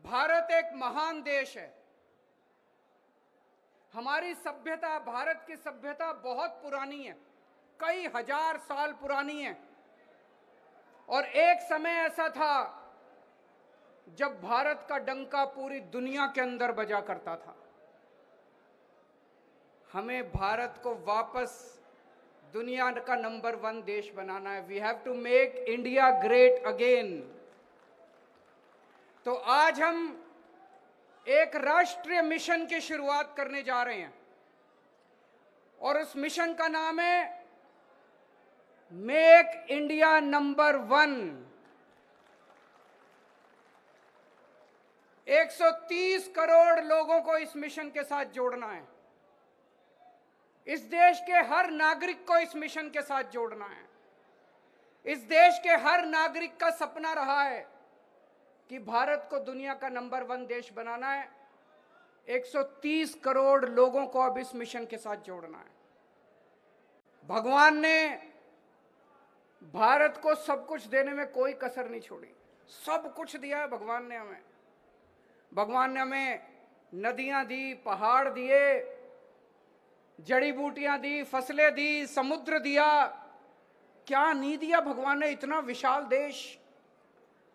भारत एक महान देश है। हमारी सभ्यता, भारत की सभ्यता बहुत पुरानी है, कई हजार साल पुरानी है। और एक समय ऐसा था जब भारत का डंका पूरी दुनिया के अंदर बजा करता था। हमें भारत को वापस दुनिया का नंबर 1 देश बनाना है। We have to make India great again. तो आज हम एक राष्ट्रीय मिशन की शुरुआत करने जा रहे हैं और उस मिशन का नाम है मेक इंडिया नंबर 1। 130 करोड़ लोगों को इस मिशन के साथ जोड़ना है। इस देश के हर नागरिक को इस मिशन के साथ जोड़ना है। इस देश के हर नागरिक का सपना रहा है कि भारत को दुनिया का नंबर 1 देश बनाना है। 130 करोड़ लोगों को अब इस मिशन के साथ जोड़ना है। भगवान ने भारत को सब कुछ देने में कोई कसर नहीं छोड़ी। सब कुछ दिया है भगवान ने हमें। भगवान ने हमें नदियां दी, पहाड़ दिए, जड़ी बूटियां दी, फसलें दी, समुद्र दिया। क्या नहीं दिया भगवान ने, इतना विशाल देश।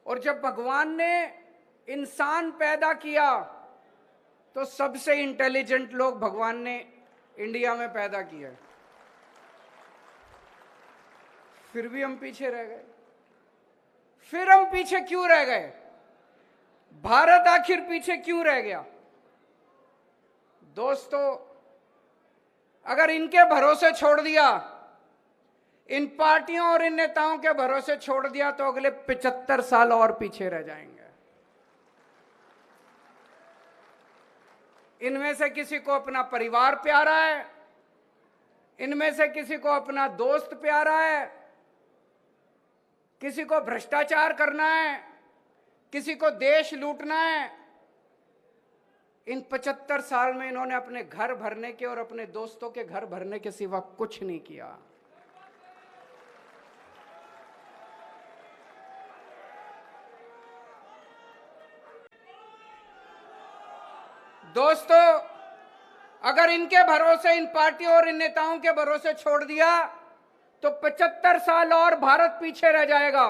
और जब भगवान ने इंसान पैदा किया तो सबसे इंटेलिजेंट लोग भगवान ने इंडिया में पैदा किया। फिर भी हम पीछे रह गए। फिर हम पीछे क्यों रह गए? भारत आखिर पीछे क्यों रह गया? दोस्तों, अगर इनके भरोसे छोड़ दिया, इन पार्टियों और इन नेताओं के भरोसे छोड़ दिया तो अगले 75 साल और पीछे रह जाएंगे। इनमें से किसी को अपना परिवार प्यारा है, इनमें से किसी को अपना दोस्त प्यारा है, किसी को भ्रष्टाचार करना है, किसी को देश लूटना है। इन 75 साल में इन्होंने अपने घर भरने के और अपने दोस्तों के घर भरने के सिवा कुछ नहीं किया। दोस्तों, अगर इनके भरोसे, इन पार्टियों और इन नेताओं के भरोसे छोड़ दिया तो 75 साल और भारत पीछे रह जाएगा।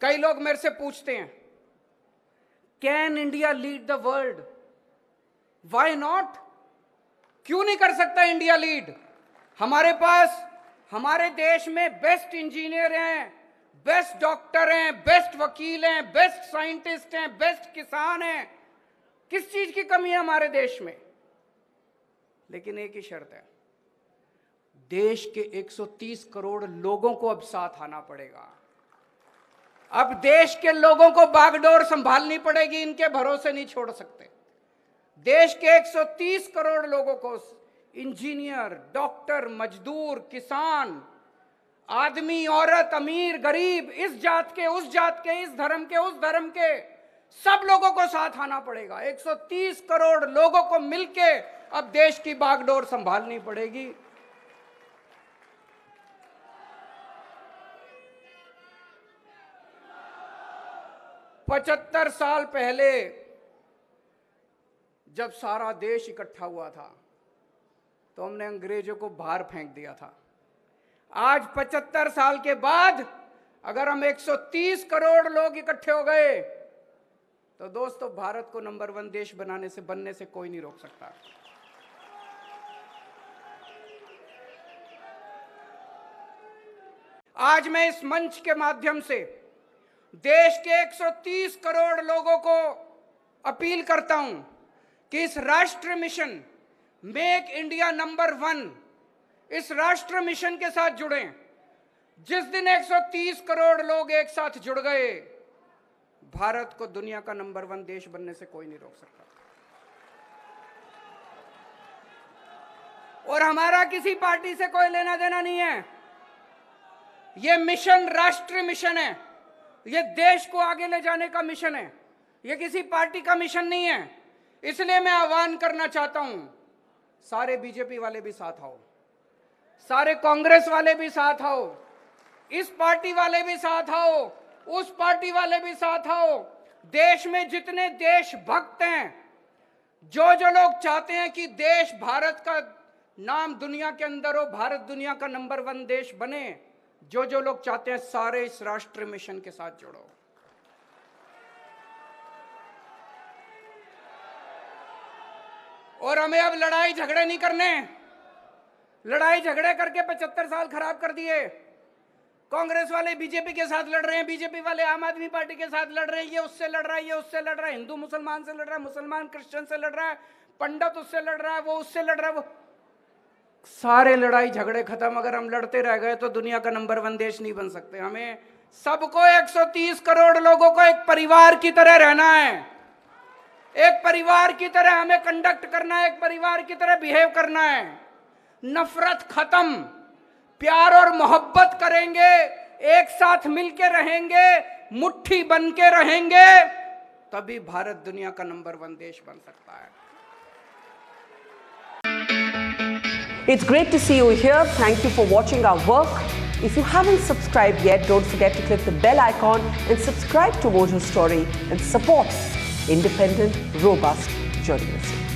कई लोग मेरे से पूछते हैं, can India lead the world? Why not? क्यों नहीं कर सकता इंडिया लीड? हमारे पास, हमारे देश में बेस्ट इंजीनियर हैं, बेस्ट डॉक्टर हैं, बेस्ट वकील हैं, बेस्ट साइंटिस्ट हैं, बेस्ट किसान हैं। किस चीज की कमी है हमारे देश में? लेकिन एक ही शर्त है, देश के 130 करोड़ लोगों को अब साथ आना पड़ेगा। अब देश के लोगों को बागडोर संभालनी पड़ेगी, इनके भरोसे नहीं छोड़ सकते। देश के 130 करोड़ लोगों को, इंजीनियर, डॉक्टर, मजदूर, किसान, आदमी, औरत, अमीर, गरीब, इस जात के, उस जात के, इस धर्म के, उस धर्म के, सब लोगों को साथ आना पड़ेगा। 130 करोड़ लोगों को मिलके अब देश की बागडोर संभालनी पड़ेगी। पचहत्तर साल पहले जब सारा देश इकट्ठा हुआ था तो हमने अंग्रेजों को बाहर फेंक दिया था। आज 75 साल के बाद अगर हम 130 करोड़ लोग इकट्ठे हो गए तो दोस्तों, भारत को नंबर 1 देश बनने से कोई नहीं रोक सकता। आज मैं इस मंच के माध्यम से देश के 130 करोड़ लोगों को अपील करता हूं कि इस राष्ट्रीय मिशन मेक इंडिया नंबर 1, इस राष्ट्रीय मिशन के साथ जुड़ें। जिस दिन 130 करोड़ लोग एक साथ जुड़ गए, भारत को दुनिया का नंबर 1 देश बनने से कोई नहीं रोक सकता। और हमारा किसी पार्टी से कोई लेना देना नहीं है। यह मिशन राष्ट्रीय मिशन है, यह देश को आगे ले जाने का मिशन है, यह किसी पार्टी का मिशन नहीं है। इसलिए मैं आह्वान करना चाहता हूं, सारे बीजेपी वाले भी साथ आओ, सारे कांग्रेस वाले भी साथ आओ, इस पार्टी वाले भी साथ आओ, उस पार्टी वाले भी साथ आओ। देश में जितने देशभक्त हैं, जो लोग चाहते हैं कि देश भारत का नाम दुनिया के अंदर हो, भारत दुनिया का नंबर 1 देश बने, जो लोग चाहते हैं सारे इस राष्ट्रीय मिशन के साथ जुड़ो। और हमें अब लड़ाई झगड़े नहीं करने। लड़ाई झगड़े करके 75 साल खराब कर दिए। कांग्रेस वाले बीजेपी के साथ लड़ रहे हैं, बीजेपी वाले आम आदमी पार्टी के साथ लड़ रहे हैं, ये उससे लड़ रहा है, ये उससे लड़ रहा है, हिंदू मुसलमान से लड़ रहा है, मुसलमान क्रिश्चियन से लड़ रहा है, पंडित उससे लड़ रहा है, वो उससे लड़ रहा है, वो सारे लड़ाई झगड़े खत्म। अगर हम लड़ते रह गए तो दुनिया का नंबर 1 देश नहीं बन सकते। हमें सबको 130 करोड़ लोगों को एक परिवार की तरह रहना है, एक परिवार की तरह हमें कंडक्ट करना है, एक परिवार की तरह बिहेव करना है। नफरत खत्म, प्यार और मोहब्बत करेंगे, एक साथ मिलकर रहेंगे, मुट्ठी बन के रहेंगे, तभी भारत दुनिया का नंबर 1 देश बन सकता है। It's great to see you here. Thank you for watching our work. If you haven't subscribed yet, don't forget to click the bell icon and subscribe to Mojo Story and support independent, robust journalism.